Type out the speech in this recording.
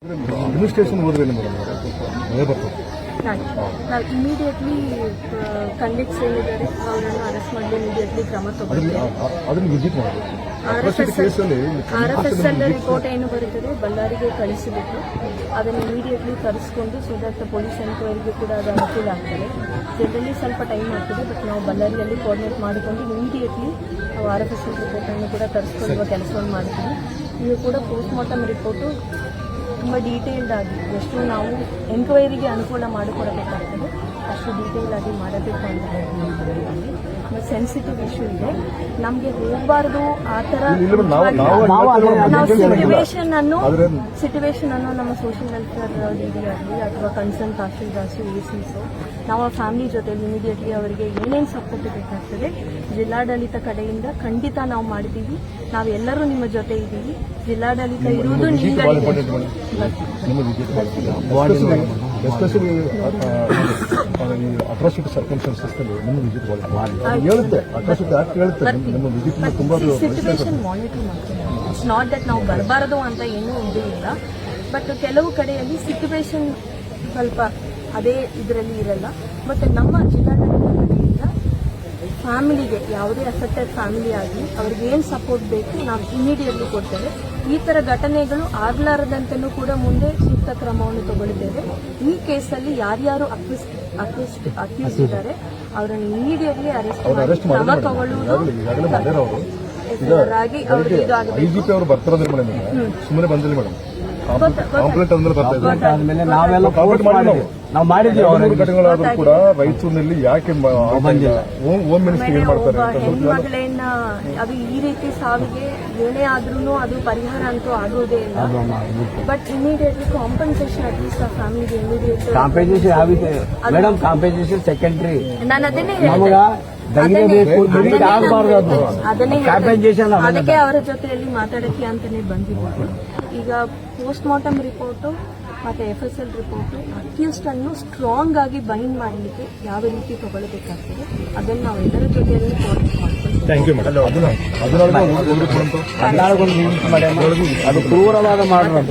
Administration ಹೋದ್ರೆ madam ಭಯ ಬರ್ತದೆ. ನಾವು ಇಮಿಡಿಯೇಟ್ಲಿ ಕಂಡಿಕ್ಸ್ ಏನಿದ್ದಾರೆ ಅವರನ್ನು ಅರೆಸ್ಟ್ ಮಾಡಿ ಇಮಿಡಿಯೇಟ್ಲಿ ಕ್ರಮ ತಗೊಳ್ತೀವಿ. ಅದನ್ನು ವಿಸಿಟ್ ಮಾಡಿ RFS ರಿಪೋರ್ಟ್ ಏನು ಬರುತ್ತದೆ ಬಳ್ಳಾರಿಗೆ ಕಳಿಸಿಬಿಟ್ಟು ಅದನ್ನು ಇಮಿಡಿಯೇಟ್ಲಿ ತರಿಸ್ಕೊಂಡು ಸೊ ದಟ್ ಪೊಲೀಸ್ ಎನ್ಕ್ವೈರಿಗೆ ಕೂಡ ಅದು ಅನುಕೂಲ ಆಗ್ತದೆ. ಜನರಲಿ ಸ್ವಲ್ಪ ಟೈಮ್ ಆಗ್ತದೆ, ಬಟ್ ನಾವು ಬಳ್ಳಾರಿಯಲ್ಲಿ ಕೋಆರ್ಡಿನೇಟ್ ಮಾಡಿಕೊಂಡು ಇಮಿಡಿಯೇಟ್ಲಿ ನಾವು RFS ರಿಪೋರ್ಟನ್ನು ಕೂಡ ತರಿಸ್ಕೊಳ್ಳುವ ಕೆಲಸವನ್ನು ಮಾಡ್ತೀವಿ. ಇದು ಕೂಡ ಪೋಸ್ಟ್ ಮಾರ್ಟಮ್ ರಿಪೋರ್ಟು ತುಂಬ ಡೀಟೇಲ್ಡ್ ಆಗಿ ಎಷ್ಟು ನಾವು ಎನ್ಕ್ವೈರಿಗೆ ಅನುಕೂಲ ಮಾಡಿಕೊಡಬೇಕಾಗ್ತದೆ ಅಷ್ಟು ಡೀಟೇಲ್ ಆಗಿ ಮಾಡಬೇಕು ಅಂತ ಹೇಳ್ತೀವಿ. ಸೆನ್ಸಿಟಿವ್ ಇಶ್ಯೂ ಇದೆ, ನಮಗೆ ಹೋಗಬಾರ್ದು ಆ ಥರ ನಾವು ಸಿಚುವೇಶನ್ ಅನ್ನು ನಮ್ಮ ಸೋಷಿಯಲ್ ವೆಲ್ಫೇರ್ ಡಿ ಆಗಲಿ ಅಥವಾ ಕನ್ಸರ್ನ್ ತಹಶೀಲ್ದಾರ್ಸು ACSು ನಾವು ಆ ಫ್ಯಾಮಿಲಿ ಜೊತೆಲಿ ಇಮಿಡಿಯೇಟ್ಲಿ ಅವರಿಗೆ ಏನೇನು ಸಪೋರ್ಟ್ ಬೇಕಾಗ್ತದೆ ಜಿಲ್ಲಾಡಳಿತ ಕಡೆಯಿಂದ ಖಂಡಿತ ನಾವು ಮಾಡ್ತೀವಿ. ನಾವೆಲ್ಲರೂ ನಿಮ್ಮ ಜೊತೆ ಇದ್ದೀವಿ. ಜಿಲ್ಲಾಡಳಿತ ಇರುವುದು ಎಸ್ಪೆಷಲಿ ಅಟ್ರಾಸಿಟಿ ಸರ್ಕಮ್ಸ್ಟೆನ್ಸಸ್ ನಿಮ್ಮ ವಿಸಿಟ್ ಹೇಳುತ್ತೆ, ಅಟ್ರಾಸಿಟಿ ಆಕ್ಟ್ ಹೇಳುತ್ತೆ ನಿಮ್ಮ ವಿಸಿಟ್ ತುಂಬಾ ಸಿಚುವೇಶನ್ ಮಾನಿಟರ್ ಮಾಡ್ತೀವಿ. ಇಟ್ಸ್ ನಾಟ್ ದಟ್ ನಾವು ಬರಬಾರದು ಅಂತ ಏನೂ ಇದು ಇಲ್ಲ, ಬಟ್ ಕೆಲವು ಕಡೆಯಲ್ಲಿ ಸಿಚುವೇಶನ್ ಸ್ವಲ್ಪ ಅದೇ ಇದರಲ್ಲಿ ಇರಲ್ಲ. ಬಟ್ ನಮ್ಮ ಜಿಲ್ಲಾಡಳಿತ ಕಡೆಯಿಂದ ಫ್ಯಾಮಿಲಿಗೆ ಯಾವುದೇ ಅಫೆಕ್ಟೆಡ್ ಫ್ಯಾಮಿಲಿ ಆಗಲಿ ಅವ್ರಿಗೆ ಏನು ಸಪೋರ್ಟ್ ಬೇಕು ನಾವು ಇಮಿಡಿಯೇಟ್ಲಿ ಕೊಡ್ತೇವೆ. ಈ ಥರ ಘಟನೆಗಳು ಆಗಲಾರದಂತೆಯೂ ಕೂಡ ಮುಂದೆ ಸೂಕ್ತ ಕ್ರಮವನ್ನು ತಗೊಳ್ತೇವೆ. ಈ ಕೇಸಲ್ಲಿ ಯಾರ್ಯಾರು ಅಕ್ಯೂಸ್ ಇದ್ದಾರೆ ಅವರನ್ನು ಇಮಿಡಿಯೇಟ್ಲಿ ಅರೆಸ್ಟ್ ಮಾಡಿ ಕ್ರಮ ತಗೊಳ್ಳುವುದು ರಾಗಿ ಅವ್ರಿಗೆ ಇದು ಆಗಬೇಕು. IGP ಅವರು ಬರ್ತಿರೋದ್ರ ಮೇಡಮ್ ಸುಮ್ಮನೆ ಬಂದಿಲ್ಲ ಮೇಡಮ್. ನಾವು ಮಾಡಿದ್ವಿ ಘಟನೆಗಳಾದ್ರೂ ಕೂಡ ರಾಯಚೂರಿನಲ್ಲಿ ಯಾಕೆ ಹೋಮ್ ಮಿನಿಸ್ಟರ್ ಏನ್ ಮಾಡ್ತಾರೆ ಹೆಣ್ಮಗಳನ್ನ ಅದು ಈ ರೀತಿ ಸಾವಿಗೆ ಏನೇ ಆದ್ರೂ ಅದು ಪರಿಹಾರ ಅಂತೂ ಆಗೋದೇ ಇಲ್ಲ. ಬಟ್ ಇಮಿಡಿಯೇಟ್ಲಿ ಕಾಂಪನ್ಸೇಷನ್ ಅಟ್ಲೀಸ್ಟ್ ಆ ಫ್ಯಾಮಿಲಿಗೆ ಇಮಿಡಿಯೇಟ್ ಮೇಡಮ್ ಕಾಂಪನ್ಸೇಷನ್ ಸೆಕೆಂಡ್ರಿ ನಾನು ಅದನ್ನೇ ಅದಕ್ಕೆ ಅವರ ಜೊತೆಯಲ್ಲಿ ಮಾತಾಡಕ್ಕೆ ಅಂತಾನೆ ಬಂದಿದ್ದಾರೆ. ಈಗ ಪೋಸ್ಟ್ ಮಾರ್ಟಮ್ ರಿಪೋರ್ಟು ಮತ್ತೆ FSL ರಿಪೋರ್ಟು ಅಕ್ಯೂಸ್ಡ್ ಅನ್ನು ಸ್ಟ್ರಾಂಗ್ ಆಗಿ ಬೈಂಡ್ ಮಾಡಲಿಕ್ಕೆ ಯಾವ ರೀತಿ ತಗೊಳ್ಬೇಕಾಗ್ತದೆ ಅದನ್ನು ನಾವು ಎಲ್ಲರ ಜೊತೆಯಲ್ಲಿ ಕೋಆರ್ಡಿನೇಟ್ ಮಾಡ್ತೀವಿ. ಅದು ಕ್ರೂರವಾದ ಮಾಡುವಂತ